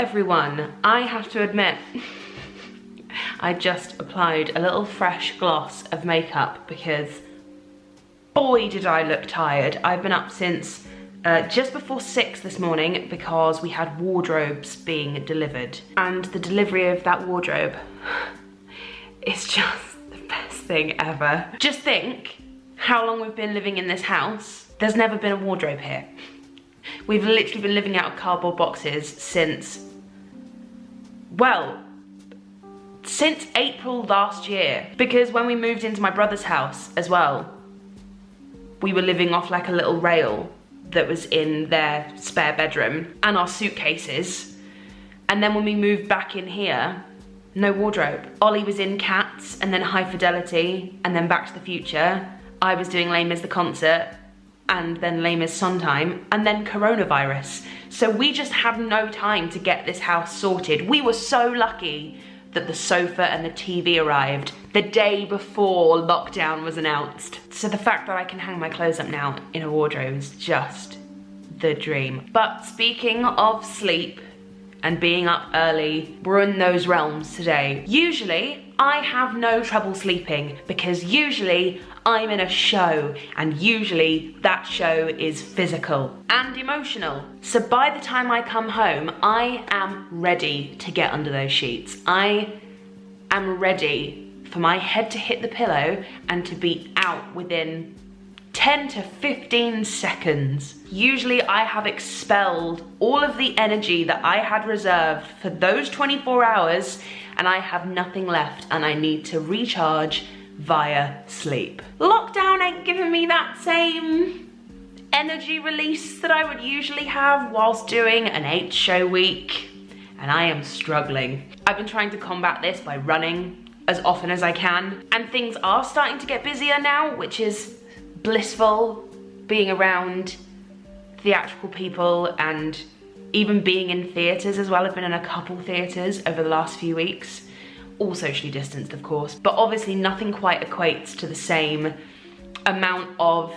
everyone. I have to admit, I just applied a little fresh gloss of makeup because boy did I look tired. I've been up since just before 6 this morning because we had wardrobes being delivered, and the delivery of that wardrobe is just the best thing ever. Just think how long we've been living in this house. There's never been a wardrobe here. We've literally been living out of cardboard boxes since, well, since April last year. Because when we moved into my brother's house as well, we were living off like a little rail that was in their spare bedroom and our suitcases. And then when we moved back in here, no wardrobe. Ollie was in Cats and then High Fidelity and then Back to the Future. I was doing Les Mis the concert and then Les Mis Sondheim and then coronavirus. So we just had no time to get this house sorted. We were so lucky that the sofa and the TV arrived the day before lockdown was announced. So the fact that I can hang my clothes up now in a wardrobe is just the dream. But speaking of sleep and being up early, we're in those realms today. Usually, I have no trouble sleeping because usually I'm in a show, and usually that show is physical and emotional. So by the time I come home, I am ready to get under those sheets. I am ready for my head to hit the pillow and to be out within 10 to 15 seconds. Usually I have expelled all of the energy that I had reserved for those 24 hours, and I have nothing left, and I need to recharge via sleep. Lockdown ain't giving me that same energy release that I would usually have whilst doing an 8-show week, and I am struggling. I've been trying to combat this by running as often as I can, and things are starting to get busier now, which is blissful, being around theatrical people and even being in theatres as well. I've been in a couple theatres over the last few weeks, all socially distanced of course, but obviously nothing quite equates to the same amount of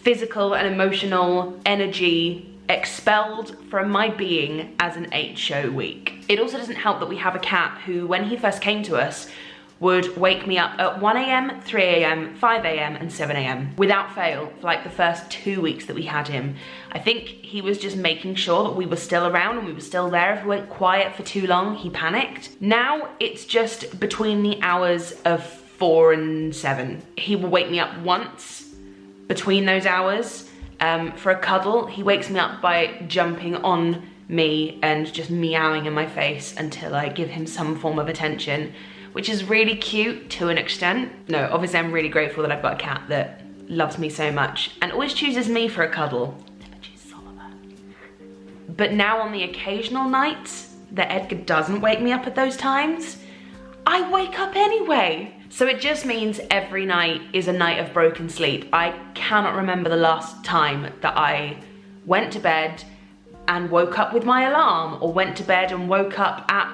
physical and emotional energy expelled from my being as an 8-show week. It also doesn't help that we have a cat who, when he first came to us, would wake me up at 1 AM, 3 AM, 5 AM and 7 AM without fail for like the first 2 weeks that we had him. I think he was just making sure that we were still around and we were still there. If we went quiet for too long, he panicked. Now it's just between the hours of 4 and 7. He will wake me up once between those hours for a cuddle. He wakes me up by jumping on me and just meowing in my face until I give him some form of attention, which is really cute to an extent. No, obviously I'm really grateful that I've got a cat that loves me so much and always chooses me for a cuddle. Never chooses Oliver. But now on the occasional nights that Edgar doesn't wake me up at those times, I wake up anyway. So it just means every night is a night of broken sleep. I cannot remember the last time that I went to bed and woke up with my alarm, or went to bed and woke up at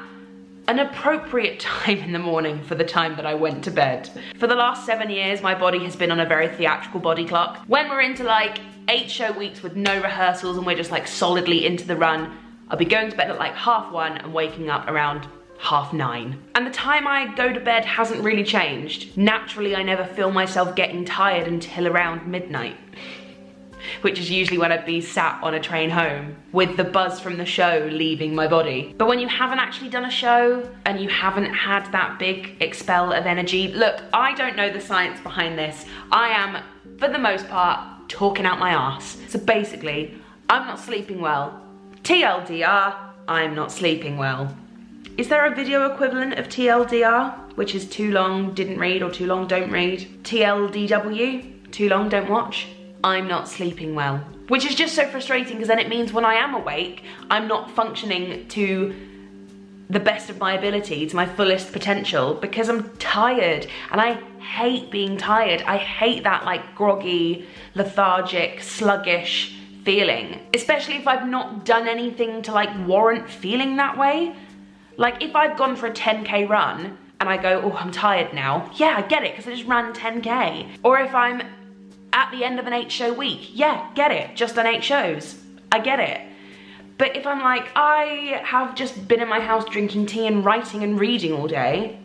an appropriate time in the morning for the time that I went to bed. For the last 7 years, my body has been on a very theatrical body clock. When we're into like 8-show weeks with no rehearsals and we're just like solidly into the run, I'll be going to bed at like 1:30 and waking up around 9:30. And the time I go to bed hasn't really changed. Naturally, I never feel myself getting tired until around midnight, which is usually when I'd be sat on a train home with the buzz from the show leaving my body. But when you haven't actually done a show and you haven't had that big expel of energy, look, I don't know the science behind this. I am, for the most part, talking out my arse. So basically, I'm not sleeping well. TLDR, I'm not sleeping well. Is there a video equivalent of TLDR, which is too long, didn't read, or too long, don't read? TLDW, too long, don't watch? I'm not sleeping well. Which is just so frustrating because then it means when I am awake, I'm not functioning to the best of my ability, to my fullest potential, because I'm tired, and I hate being tired. I hate that like groggy, lethargic, sluggish feeling, especially if I've not done anything to like warrant feeling that way. Like if I've gone for a 10K run and I go, oh, I'm tired now. Yeah, I get it because I just ran 10K. Or if I'm at the end of an 8-show week, yeah, get it, just done 8 shows. I get it. But if I'm like, I have just been in my house drinking tea and writing and reading all day,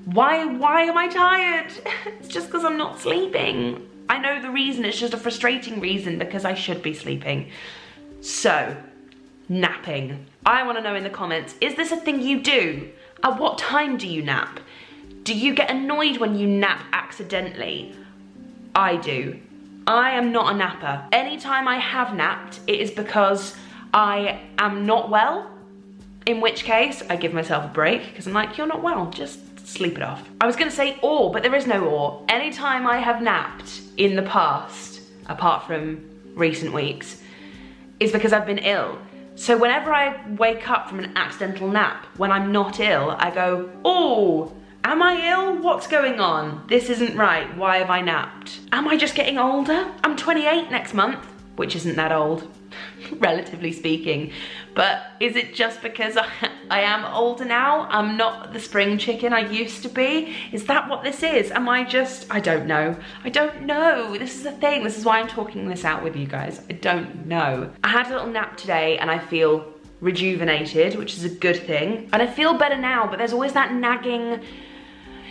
why am I tired? It's just because I'm not sleeping. I know the reason, it's just a frustrating reason because I should be sleeping. So, napping. I want to know in the comments, is this a thing you do? At what time do you nap? Do you get annoyed when you nap accidentally? I do. I am not a napper. Anytime I have napped, it is because I am not well, in which case I give myself a break because I'm like, you're not well, just sleep it off. I was gonna say or, but there is no or. Anytime I have napped in the past, apart from recent weeks, is because I've been ill. So whenever I wake up from an accidental nap, when I'm not ill, I go, oh, am I ill? What's going on? This isn't right. Why have I napped? Am I just getting older? I'm 28 next month, which isn't that old, relatively speaking. But is it just because I am older now? I'm not the spring chicken I used to be? Is that what this is? Am I just, I don't know. I don't know. This is the thing. This is why I'm talking this out with you guys. I don't know. I had a little nap today and I feel rejuvenated, which is a good thing. And I feel better now, but there's always that nagging,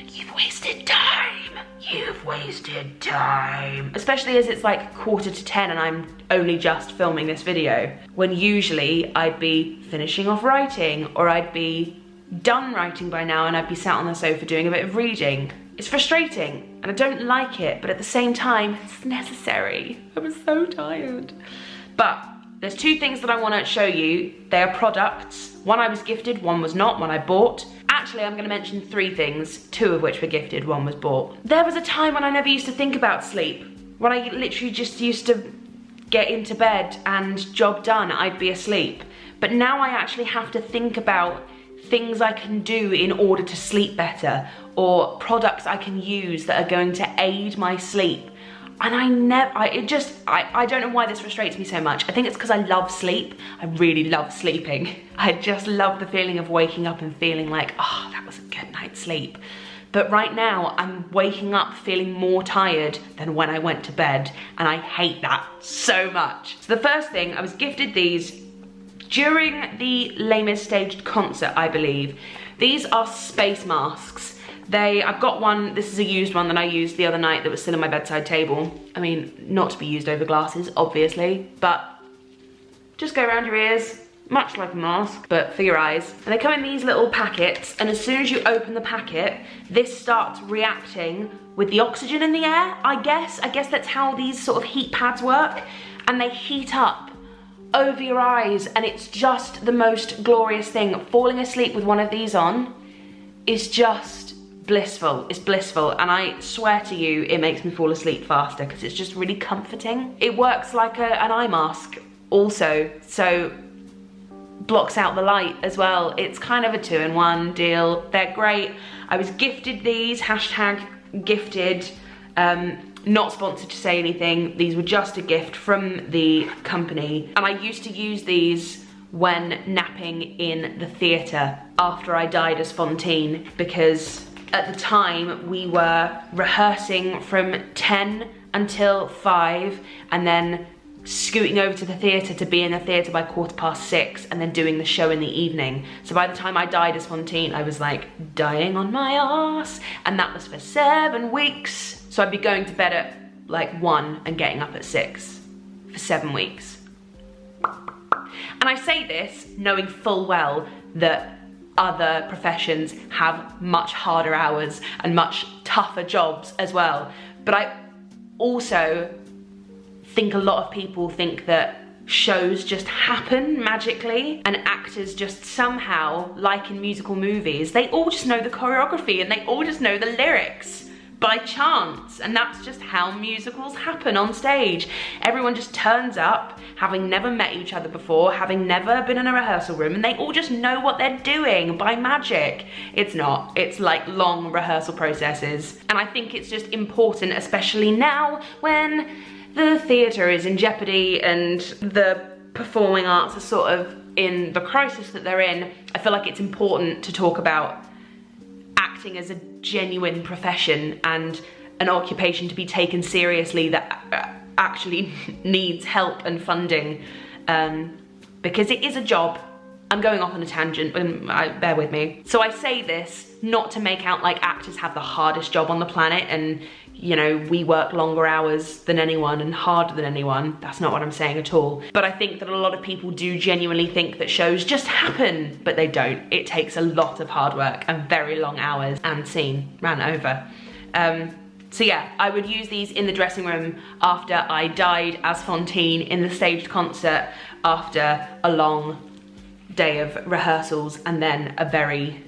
you've wasted time. You've wasted time. Especially as it's like 9:45 and I'm only just filming this video. When usually I'd be finishing off writing or I'd be done writing by now and I'd be sat on the sofa doing a bit of reading. It's frustrating and I don't like it, but at the same time, it's necessary. I was so tired. But there's two things that I want to show you. They are products. One I was gifted, one was not, one I bought. Actually, I'm gonna mention three things, two of which were gifted, one was bought. There was a time when I never used to think about sleep, when I literally just used to get into bed and job done, I'd be asleep. But now I actually have to think about things I can do in order to sleep better, or products I can use that are going to aid my sleep. And I don't know why this frustrates me so much. I think it's because I love sleep. I really love sleeping. I just love the feeling of waking up and feeling like, oh, that was a good night's sleep. But right now, I'm waking up feeling more tired than when I went to bed, and I hate that so much. So the first thing, I was gifted these during the Les Mis staged concert, I believe. These are space masks. I've got one, this is a used one that I used the other night that was still on my bedside table. I mean, not to be used over glasses, obviously, but just go around your ears, much like a mask, but for your eyes. And they come in these little packets, and as soon as you open the packet, this starts reacting with the oxygen in the air, I guess. I guess that's how these sort of heat pads work, and they heat up over your eyes, and it's just the most glorious thing. Falling asleep with one of these on is just blissful. It's blissful, and I swear to you it makes me fall asleep faster because it's just really comforting. It works like an eye mask also, so blocks out the light as well. It's kind of a 2-in-1 deal. They're great. I was gifted these, hashtag gifted, not sponsored to say anything. These were just a gift from the company, and I used to use these when napping in the theatre after I died as Fontaine, because at the time we were rehearsing from 10 until 5 and then scooting over to the theatre to be in the theatre by 6:15 and then doing the show in the evening. So by the time I died as Fontaine, I was like dying on my arse, and that was for 7 weeks. So I'd be going to bed at like 1 and getting up at 6 for 7 weeks. And I say this knowing full well that other professions have much harder hours and much tougher jobs as well. But I also think a lot of people think that shows just happen magically and actors just somehow, like in musical movies, they all just know the choreography and they all just know the lyrics by chance, and that's just how musicals happen on stage. Everyone just turns up, having never met each other before, having never been in a rehearsal room, and they all just know what they're doing by magic. It's not. It's like long rehearsal processes, and I think it's just important, especially now when the theatre is in jeopardy and the performing arts are sort of in the crisis that they're in. I feel like it's important to talk about acting as a genuine profession and an occupation to be taken seriously that actually needs help and funding. because it is a job. I'm going off on a tangent, but bear with me. So I say this not to make out like actors have the hardest job on the planet and, you know, we work longer hours than anyone and harder than anyone. That's not what I'm saying at all. But I think that a lot of people do genuinely think that shows just happen, but they don't. It takes a lot of hard work and very long hours. And scene, ran over. So yeah, I would use these in the dressing room after I died as Fantine in the staged concert after a long day of rehearsals and then a very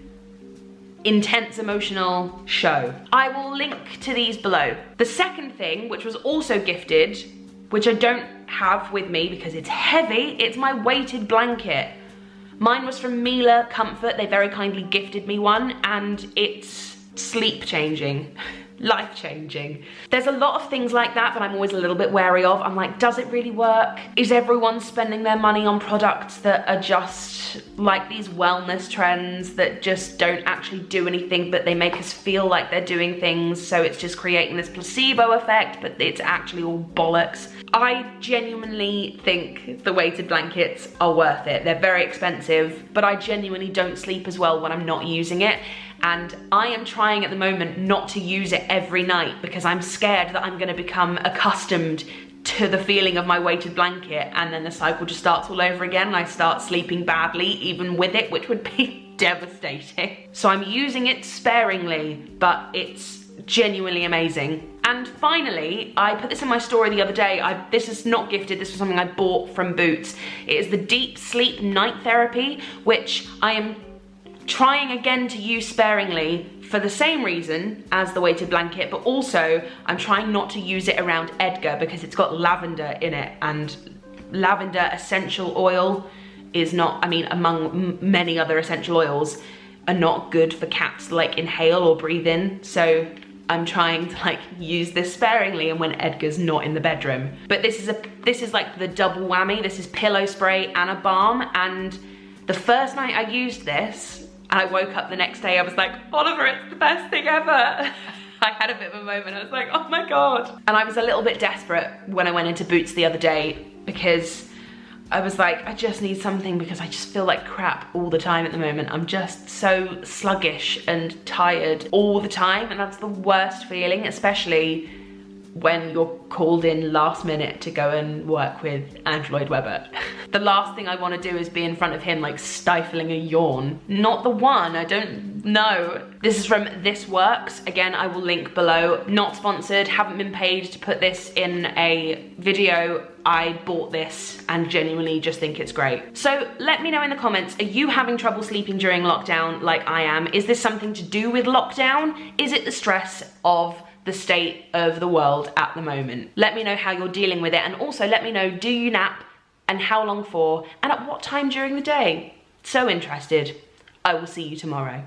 intense emotional show. I will link to these below. The second thing, which was also gifted, which I don't have with me because it's heavy, it's my weighted blanket. Mine was from Miele Comfort. They very kindly gifted me one and it's sleep changing. Life changing. There's a lot of things like that I'm always a little bit wary of. I'm like, does it really work? Is everyone spending their money on products that are just like these wellness trends that just don't actually do anything, but they make us feel like they're doing things, so it's just creating this placebo effect, but it's actually all bollocks. I genuinely think the weighted blankets are worth it. They're very expensive, but I genuinely don't sleep as well when I'm not using it. And I am trying at the moment not to use it every night because I'm scared that I'm gonna become accustomed to the feeling of my weighted blanket and then the cycle just starts all over again and I start sleeping badly even with it, which would be devastating. So I'm using it sparingly, but it's genuinely amazing. And finally, I put this in my story the other day. This is not gifted, this was something I bought from Boots. It is the Deep Sleep Night Therapy, which I am trying again to use sparingly for the same reason as the weighted blanket, but also I'm trying not to use it around Edgar because it's got lavender in it, and lavender essential oil is not, I mean, among many other essential oils, are not good for cats to like inhale or breathe in. So I'm trying to like use this sparingly and when Edgar's not in the bedroom. But this is like the double whammy. This is pillow spray and a balm, and the first night I used this, and I woke up the next day, I was like, Oliver, it's the best thing ever. I had a bit of a moment, I was like, oh my God. And I was a little bit desperate when I went into Boots the other day because I was like, I just need something because I just feel like crap all the time at the moment. I'm just so sluggish and tired all the time, and that's the worst feeling, especially when you're called in last minute to go and work with Andrew Lloyd Webber. The last thing I want to do is be in front of him like stifling a yawn. Not the one, I don't know. This is from This Works. Again, I will link below. Not sponsored, haven't been paid to put this in a video. I bought this and genuinely just think it's great. So let me know in the comments, are you having trouble sleeping during lockdown like I am? Is this something to do with lockdown? Is it the stress of the state of the world at the moment? Let me know how you're dealing with it, and also let me know, do you nap and how long for and at what time during the day? So interested. I will see you tomorrow.